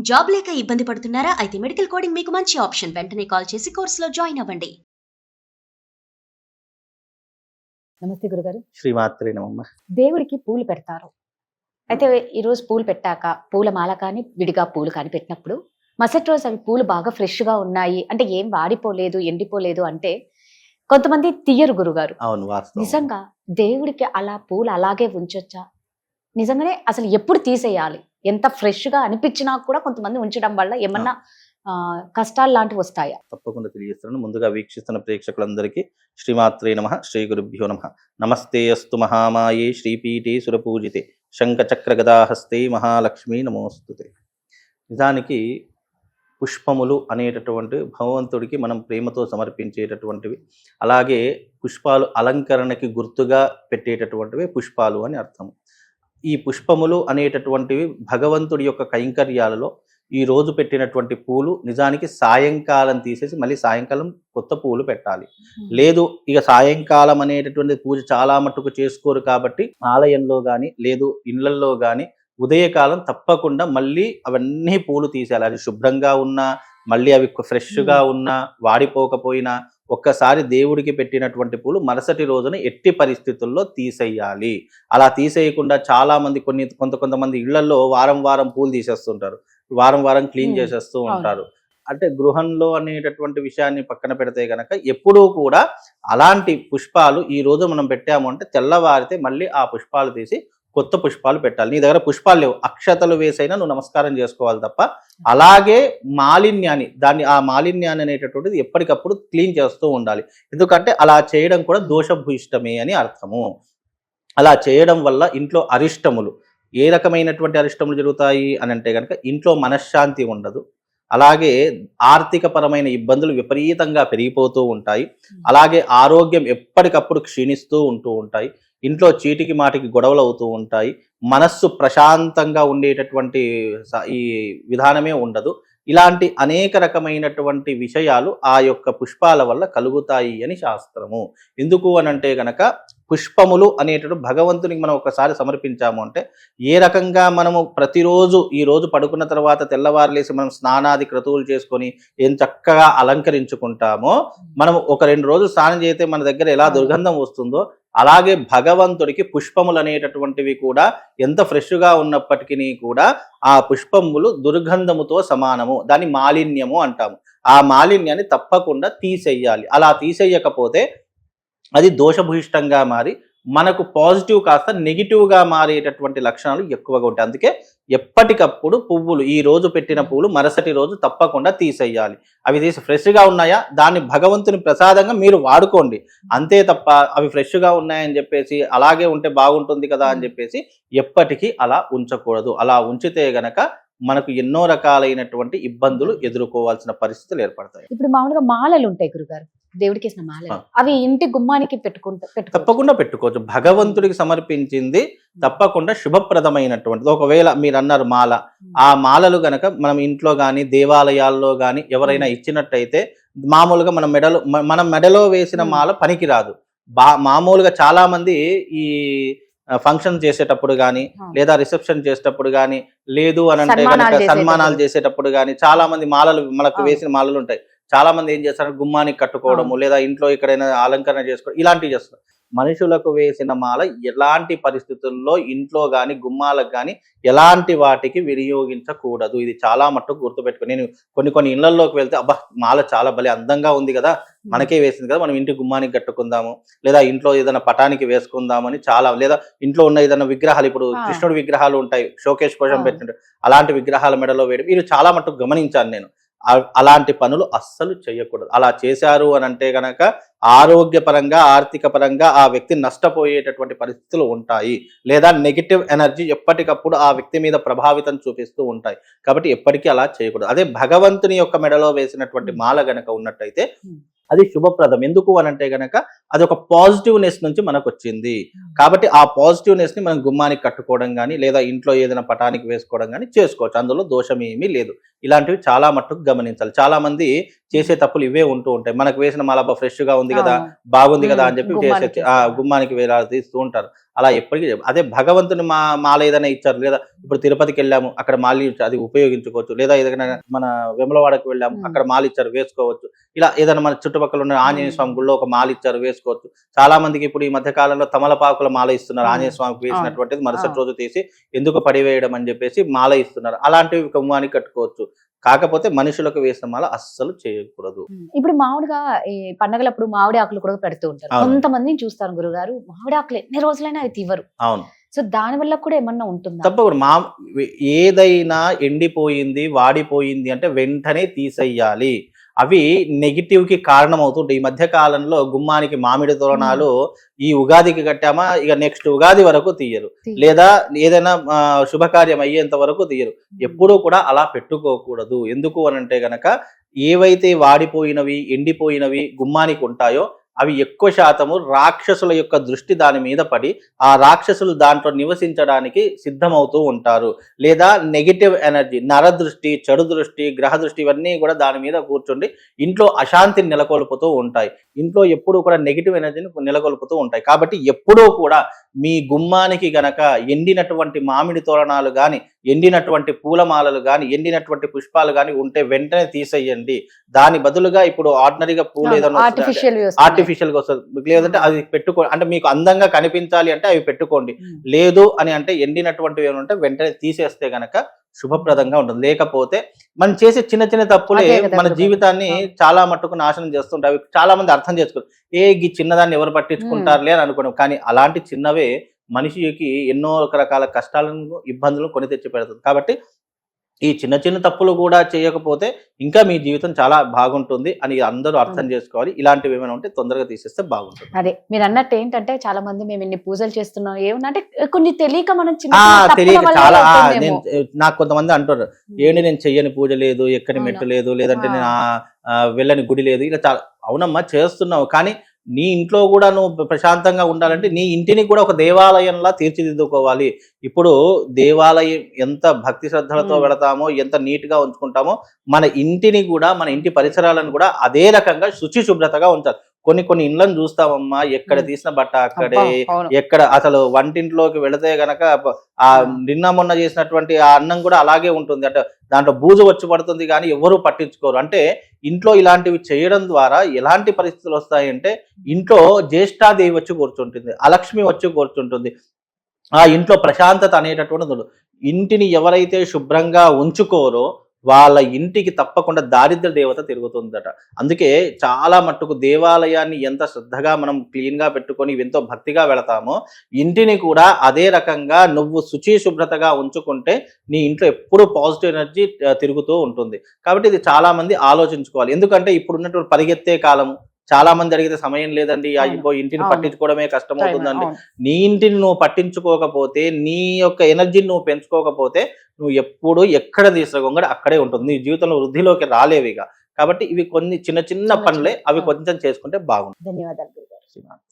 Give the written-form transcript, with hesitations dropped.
Job లేక ఇబ్బంది పడుతున్నారా? అయితే మెడికల్ కోడింగ్ మీకు మంచి ఆప్షన్. వెంటనే కాల్ చేసి కోర్సులో జాయిన్ అవ్వండి. నమస్తే గురుగారు. శ్రీమాత్రే నమః. దేవుడికి పూలు పెడతారు. అయితే ఈరోజు పూలు పెట్టాక పూల మాల కానీ విడిగా పూలు కానీ పెట్టినప్పుడు మరుసటి రోజు అవి పూలు బాగా ఫ్రెష్గా ఉన్నాయి అంటే ఏం వాడిపోలేదు ఎండిపోలేదు అంటే కొంతమంది తీయరు గురుగారు. అవును, వాస్తవం. నిజంగా దేవుడికి అలా పూలు అలాగే ఉంచొచ్చా? నిజంగానే అసలు ఎప్పుడు తీసేయాలి? ఎంత ఫ్రెష్గా అనిపించినా కూడా కొంతమంది ఉంచడం వల్ల ఏమన్నా కష్టాలు లాంటివి వస్తాయా? తప్పకుండా తెలియజేస్తున్నాను. ముందుగా వీక్షిస్తున్న ప్రేక్షకులందరికీ శ్రీమాత్రే నమః, శ్రీ గురుభ్యో నమః. నమస్తే అస్తు మహామాయే శ్రీపీఠే సురపూజితే శంఖచక్ర గదాహస్తే మహాలక్ష్మీ నమోస్తుతే. నిజానికి పుష్పములు అనేటటువంటి భగవంతుడికి మనం ప్రేమతో సమర్పించేటటువంటివి, అలాగే పుష్పాలు అలంకరణకి గుర్తుగా పెట్టేటటువంటివి పుష్పాలు అని అర్థం. ఈ పుష్పములు అనేటటువంటివి భగవంతుడి యొక్క కైంకర్యాలలో ఈ రోజు పెట్టినటువంటి పూలు నిజానికి సాయంకాలం తీసేసి మళ్ళీ సాయంకాలం కొత్త పూలు పెట్టాలి. లేదు ఇక సాయంకాలం అనేటటువంటి పూజ చాలా మట్టుకు చేసుకోరు కాబట్టి ఆలయంలో కానీ లేదు ఇళ్లల్లో కానీ ఉదయకాలం తప్పకుండా మళ్ళీ అవన్నీ పూలు తీసేయాలి. అది శుభ్రంగా ఉన్నా మళ్ళీ అవి ఫ్రెష్గా ఉన్నా వాడిపోకపోయినా ఒక్కసారి దేవుడికి పెట్టినటువంటి పూలు మరుసటి రోజున ఎట్టి పరిస్థితుల్లో తీసేయాలి. అలా తీసేయకుండా చాలా మంది కొంతమంది ఇళ్లలో వారం వారం పూలు తీసేస్తుంటారు, వారం వారం క్లీన్ చేసేస్తూ ఉంటారు. అంటే గృహంలో అనేటటువంటి విషయాన్ని పక్కన పెడితే గనక ఎప్పుడూ కూడా అలాంటి పుష్పాలు ఈ రోజు మనం పెట్టాము అంటే తెల్లవారితే మళ్ళీ ఆ పుష్పాలు తీసి కొత్త పుష్పాలు పెట్టాలి. నీ దగ్గర పుష్పాలు లేవు, అక్షతలు వేసైనా నువ్వు నమస్కారం చేసుకోవాలి తప్ప. అలాగే మాలిన్యాన్ని ఆ మాలిన్యాన్ని అనేటటువంటిది ఎప్పటికప్పుడు క్లీన్ చేస్తూ ఉండాలి. ఎందుకంటే అలా చేయడం కూడా దోషభూయిష్టమే అని అర్థము. అలా చేయడం వల్ల ఇంట్లో అరిష్టములు, ఏ రకమైనటువంటి అరిష్టములు జరుగుతాయి అని అంటే కనుక ఇంట్లో మనశ్శాంతి ఉండదు, అలాగే ఆర్థిక పరమైన ఇబ్బందులు విపరీతంగా పెరిగిపోతూ ఉంటాయి, అలాగే ఆరోగ్యం ఎప్పటికప్పుడు క్షీణిస్తూ ఉంటాయి, ఇంట్లో చీటికి మాటికి గొడవలు అవుతూ ఉంటాయి, మనస్సు ప్రశాంతంగా ఉండేటటువంటి ఈ విధానమే ఉండదు. ఇలాంటి అనేక రకమైనటువంటి విషయాలు ఆ యొక్క పుష్పాల వల్ల కలుగుతాయి అని శాస్త్రము. ఎందుకు అనంటే గనక పుష్పములు అనేటటువంటి భగవంతునికి మనం ఒకసారి సమర్పించాము అంటే ఏ రకంగా మనము ప్రతిరోజు ఈ రోజు పడుకున్న తర్వాత తెల్లవారులేసి మనం స్నానాది క్రతువులు చేసుకొని ఏం చక్కగా అలంకరించుకుంటామో, మనం ఒక 2 రోజులు స్నానం చేస్తే మన దగ్గర ఎలా దుర్గంధం వస్తుందో అలాగే భగవంతుడికి పుష్పములు అనేటటువంటివి కూడా ఎంత ఫ్రెష్గా ఉన్నప్పటికీ కూడా ఆ పుష్పములు దుర్గంధముతో సమానము, దాన్ని మాలిన్యము అంటాము. ఆ మాలిన్యాన్ని తప్పకుండా తీసేయాలి. అలా తీసేయకపోతే అది దోషభూయిష్టంగా మారి మనకు పాజిటివ్ కాస్త నెగిటివ్గా మారేటటువంటి లక్షణాలు ఎక్కువగా ఉంటాయి. అందుకే ఎప్పటికప్పుడు పువ్వులు ఈ రోజు పెట్టిన పువ్వులు మరుసటి రోజు తప్పకుండా తీసేయాలి. అవి తీసి ఫ్రెష్గా ఉన్నాయా దాన్ని భగవంతుని ప్రసాదంగా మీరు వాడుకోండి, అంతే తప్ప అవి ఫ్రెష్గా ఉన్నాయని చెప్పేసి అలాగే ఉంటే బాగుంటుంది కదా అని చెప్పేసి ఎప్పటికీ అలా ఉంచకూడదు. అలా ఉంచితే గనక మనకు ఎన్నో రకాలైనటువంటి ఇబ్బందులు ఎదుర్కోవాల్సిన పరిస్థితులు ఏర్పడతాయి. ఇప్పుడు మామూలుగా మాలలు ఉంటాయి గురుగారు, దేవుడికి వేసిన మాలలు, అవి ఇంటి గుమ్మానికి తప్పకుండా పెట్టుకోవచ్చు. భగవంతుడికి సమర్పించింది తప్పకుండా శుభప్రదమైనటువంటిది. ఒకవేళ మీరు అన్నారు మాల, ఆ మాలలు గనక మనం ఇంట్లో కానీ దేవాలయాల్లో కానీ ఎవరైనా ఇచ్చినట్టయితే మామూలుగా మన మెడలో వేసిన మాల పనికి రాదు. మామూలుగా చాలా మంది ఈ ఫంక్షన్ చేసేటప్పుడు కానీ లేదా రిసెప్షన్ చేసేటప్పుడు కానీ లేదు అని అంటే కనుక సన్మానాలు చేసేటప్పుడు కానీ చాలా మంది మాలలు మనకు వేసిన మాలలు ఉంటాయి. చాలా మంది ఏం చేస్తారు, గుమ్మానికి కట్టుకోవడము లేదా ఇంట్లో ఎక్కడైనా అలంకరణ చేసుకోవడం ఇలాంటివి చేస్తారు. మనుషులకు వేసిన మాల ఎలాంటి పరిస్థితుల్లో ఇంట్లో కానీ గుమ్మాలకు కానీ ఎలాంటి వాటికి వినియోగించకూడదు. ఇది చాలా మట్టుకు గుర్తుపెట్టుకో. నేను కొన్ని ఇళ్లలోకి వెళ్తే అబ్బా మాల చాలా భలే అందంగా ఉంది కదా, మనకే వేసింది కదా, మనం ఇంటి గుమ్మానికి కట్టుకుందాము లేదా ఇంట్లో ఏదైనా పటానికి వేసుకుందామని చాలా, లేదా ఇంట్లో ఉన్న ఏదైనా విగ్రహాలు, ఇప్పుడు కృష్ణుడి విగ్రహాలు ఉంటాయి షోకేస్ కోసం పెట్టినట్టు, అలాంటి విగ్రహాల మెడలో వేయడం ఇది చాలా మట్టుకు గమనించాను నేను. అలాంటి పనులు అస్సలు చేయకూడదు. అలా చేశారు అని అంటే గనక ఆరోగ్యపరంగా ఆర్థిక పరంగా ఆ వ్యక్తి నష్టపోయేటటువంటి పరిస్థితులు ఉంటాయి, లేదా నెగిటివ్ ఎనర్జీ ఎప్పటికప్పుడు ఆ వ్యక్తి మీద ప్రభావితం చూపిస్తూ ఉంటాయి. కాబట్టి ఎప్పటికీ అలా చేయకూడదు. అదే భగవంతుని యొక్క మెడలో వేసినటువంటి మాల గనక ఉన్నట్టయితే అది శుభప్రదం. ఎందుకు అని అంటే గనక అది ఒక పాజిటివ్నెస్ నుంచి మనకు వచ్చింది. కాబట్టి ఆ పాజిటివ్నెస్ ని మనం గుమ్మానికి కట్టుకోవడం కానీ లేదా ఇంట్లో ఏదైనా పటానికి వేసుకోవడం కానీ చేసుకోవచ్చు, అందులో దోషం ఏమీ లేదు. ఇలాంటివి చాలా మట్టుకు గమనించాలి. చాలా మంది చేసే తప్పులు ఇవే ఉంటూ ఉంటాయి. మనకు వేసిన మాల ఫ్రెష్ గా ఉంది కదా, బాగుంది కదా అని చెప్పి చేసే గుమ్మానికి వేలాడదీస్తూ ఉంటారు. అలా ఎప్పటికీ అదే భగవంతుని మాల ఏదైనా ఇచ్చారు, లేదా ఇప్పుడు తిరుపతికి వెళ్ళాము అక్కడ మాల ఇచ్చారు, అది ఉపయోగించుకోవచ్చు. లేదా ఏదైనా మన వెములవాడకు వెళ్ళాము అక్కడ మాల ఇచ్చారు, వేసుకోవచ్చు. ఇలా ఏదైనా మన చుట్టుపక్కల ఉన్న ఆంజనేయ స్వామి గుళ్ళో ఒక మాల ఇచ్చారు, వేసుకోవచ్చు. చాలా మందికి ఇప్పుడు ఈ మధ్య కాలంలో తమలపాకుల మాల ఇస్తున్నారు. ఆంజనేయ స్వామికి వేసినటువంటిది మరుసటి రోజు తీసి ఎందుకు పడివేయడం అని చెప్పేసి మాల ఇస్తున్నారు. అలాంటివి కుంభానికి కట్టుకోవచ్చు. కాకపోతే మనుషులకు వేసిన మాల అస్సలు చేయకూడదు. ఇప్పుడు మామిడిగా ఈ పండగలప్పుడు మామిడి ఆకులు కూడా పెడుతూ ఉంటారు. అవును. కొంతమందిని చూస్తారు గురుగారు, మామిడి ఆకులు ఎన్ని రోజులైనా అవి తీవరు. అవును, సో దాని వల్ల కూడా ఏమన్నా ఉంటుందా? తప్పకుండా. ఏదైనా ఎండిపోయింది, వాడిపోయింది అంటే వెంటనే తీసేయాలి. అవి నెగిటివ్ కి కారణం అవుతుంటాయి. ఈ మధ్య కాలంలో గుమ్మానికి మామిడి తోరణాలు ఈ ఉగాదికి కట్టామా ఇక నెక్స్ట్ ఉగాది వరకు తీయరు, లేదా ఏదైనా శుభకార్యం అయ్యేంత వరకు తీయరు. ఎప్పుడూ కూడా అలా పెట్టుకోకూడదు. ఎందుకు అనంటే గనక ఏవైతే వాడిపోయినవి, ఎండిపోయినవి గుమ్మానికి ఉంటాయో అవి ఎక్కువ శాతము రాక్షసుల యొక్క దృష్టి దాని మీద పడి ఆ రాక్షసులు దాంట్లో నివసించడానికి సిద్ధమవుతూ ఉంటారు. లేదా నెగిటివ్ ఎనర్జీ, నర దృష్టి, చెడు దృష్టి, గ్రహ దృష్టి ఇవన్నీ కూడా దాని మీద కూర్చుండి ఇంట్లో అశాంతిని నెలకొల్పుతూ ఉంటాయి. ఇంట్లో ఎప్పుడూ కూడా నెగిటివ్ ఎనర్జీని నెలకొల్పుతూ ఉంటాయి. కాబట్టి ఎప్పుడూ కూడా మీ గుమ్మానికి గనక ఎండినటువంటి మామిడి తోరణాలు కానీ, ఎండినటువంటి పూలమాలలు కానీ, ఎండినటువంటి పుష్పాలు కానీ ఉంటే వెంటనే తీసేయండి. దాని బదులుగా ఇప్పుడు ఆర్డినరీగా పూలు ఏదైనా ఆర్టిఫిషియల్ గా వస్తుంది, లేదంటే అది పెట్టుకో, అంటే మీకు అందంగా కనిపించాలి అంటే అవి పెట్టుకోండి. లేదు అని అంటే ఎండినటువంటివి ఏమంటే వెంటనే తీసేస్తే గనక శుభప్రదంగా ఉంటుంది. లేకపోతే మనం చేసే చిన్న చిన్న తప్పులే మన జీవితాన్ని చాలా మట్టుకు నాశనం చేస్తుంటాయి. అవి చాలా మంది అర్థం చేసుకోరు. ఈ చిన్నదాన్ని ఎవరు పట్టించుకుంటారులే అని అనుకున్నాం. కానీ అలాంటి చిన్నవే మనిషికి ఎన్నో రకాల కష్టాలను, ఇబ్బందులను కొని తెచ్చి పెడుతుంది. కాబట్టి ఈ చిన్న చిన్న తప్పులు కూడా చేయకపోతే ఇంకా మీ జీవితం చాలా బాగుంటుంది అని అందరూ అర్థం చేసుకోవాలి. ఇలాంటివి ఏమైనా ఉంటే తొందరగా తీసేస్తే బాగుంటుంది. అదే మీరు అన్నట్టు ఏంటంటే చాలా మంది మేము ఇన్ని పూజలు చేస్తున్నాం ఏమన్నా కొన్ని తెలియక మనం తెలియక చాలా నాకు కొంతమంది అంటారు, ఏంటి నేను చెయ్యని పూజ లేదు, ఎక్కడి మెట్టు లేదు, లేదంటే నేను వెళ్ళని గుడి లేదు. ఇలా చాలా అవునమ్మా చేస్తున్నావు, కానీ నీ ఇంట్లో కూడా నువ్వు ప్రశాంతంగా ఉండాలంటే నీ ఇంటిని కూడా ఒక దేవాలయంలా తీర్చిదిద్దుకోవాలి. ఇప్పుడు దేవాలయం ఎంత భక్తి శ్రద్ధలతో వెళతామో, ఎంత నీట్ గా ఉంచుకుంటామో, మన ఇంటిని కూడా, మన ఇంటి పరిసరాలను కూడా అదే రకంగా శుచి శుభ్రతగా ఉంచాలి. కొన్ని ఇళ్లను చూస్తామమ్మా, ఎక్కడ తీసిన బట్ట అక్కడే, ఎక్కడ అసలు వంటింట్లోకి వెళితే గనక ఆ నిన్న మొన్న చేసినటువంటి ఆ అన్నం కూడా అలాగే ఉంటుంది. అంటే దాంట్లో బూజు వచ్చి పడుతుంది, కానీ ఎవరు పట్టించుకోరు. అంటే ఇంట్లో ఇలాంటివి చేయడం ద్వారా ఎలాంటి పరిస్థితులు వస్తాయంటే ఇంట్లో జ్యేష్ఠాదేవి వచ్చి కూర్చుంటుంది, అలక్ష్మి వచ్చి కూర్చుంటుంది. ఆ ఇంట్లో ప్రశాంతత అనేటటువంటిది. ఇంటిని ఎవరైతే శుభ్రంగా ఉంచుకోరో వాళ్ళ ఇంటికి తప్పకుండా దారిద్ర దేవత తిరుగుతుందట. అందుకే చాలా మట్టుకు దేవాలయాన్ని ఎంత శ్రద్ధగా మనం క్లీన్ గా పెట్టుకొని ఎంతో భక్తిగా వెళతామో, ఇంటిని కూడా అదే రకంగా నువ్వు శుచి శుభ్రతగా ఉంచుకుంటే నీ ఇంట్లో ఎప్పుడు పాజిటివ్ ఎనర్జీ తిరుగుతూ ఉంటుంది. కాబట్టి ఇది చాలా మంది ఆలోచించుకోవాలి. ఎందుకంటే ఇప్పుడు ఉన్నటువంటి పరిగెత్తే కాలము, చాలా మంది అడిగితే సమయం లేదండి, ఇంటిని పట్టించుకోవడమే కష్టమవుతుందండి. నీ ఇంటిని నువ్వు పట్టించుకోకపోతే, నీ యొక్క ఎనర్జీని నువ్వు పెంచుకోకపోతే నువ్వు ఎప్పుడు ఎక్కడ తీసుకొంగడ అక్కడే ఉంటుంది. నీ జీవితంలో వృద్ధిలోకి రాలేవిగా. కాబట్టి ఇవి కొన్ని చిన్న చిన్న పనులే, అవి కొంచెం చేసుకుంటే బాగుంటుంది. ధన్యవాదాలు.